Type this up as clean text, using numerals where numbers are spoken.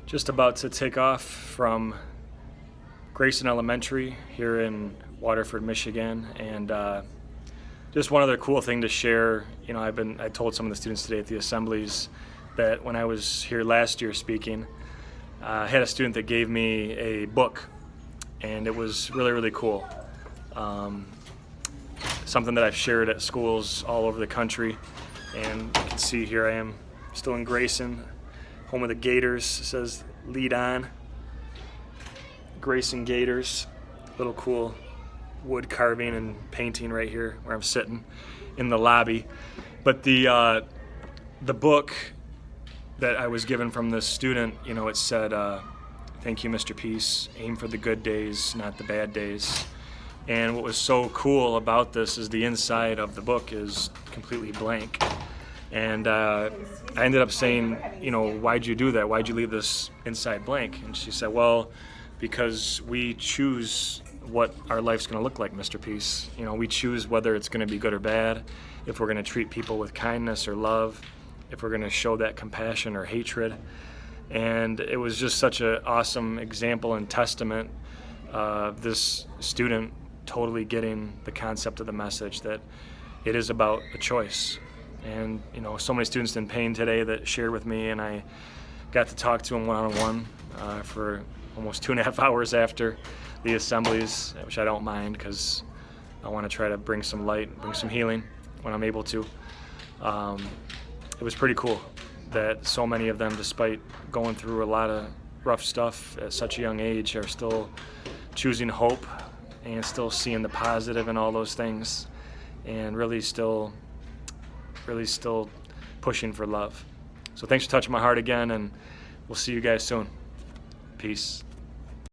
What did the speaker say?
Just about to take off from Grayson Elementary here in Waterford, Michigan, and just one other cool thing to share. I told some of the students today at the assemblies that when I was here last year speaking, I had a student that gave me a book, and it was really, really cool. Something that I've shared at schools all over the country, and you can see here I am still in Grayson, home of the Gators. It says "Lead On." Grayson Gators. Little cool wood carving and painting right here where I'm sitting in the lobby. But the book that I was given from this student, it said, "Thank you, Mr. Peace. Aim for the good days, not the bad days." And what was so cool about this is the inside of the book is completely blank. And I ended up saying, "Why'd you do that? Why'd you leave this inside blank?" And she said, "Well, because we choose what our life's going to look like, Mr. Peace. We choose whether it's going to be good or bad, if we're going to treat people with kindness or love, if we're going to show that compassion or hatred." And it was just such an awesome example and testament of this student totally getting the concept of the message, that it is about a choice. And so many students in pain today that shared with me, and I got to talk to them one-on-one for almost 2.5 hours after the assemblies, which I don't mind because I want to try to bring some light, bring some healing when I'm able to. It was pretty cool that so many of them, despite going through a lot of rough stuff at such a young age, are still choosing hope and still seeing the positive in all those things, and really still pushing for love. So thanks for touching my heart again, and we'll see you guys soon. Peace.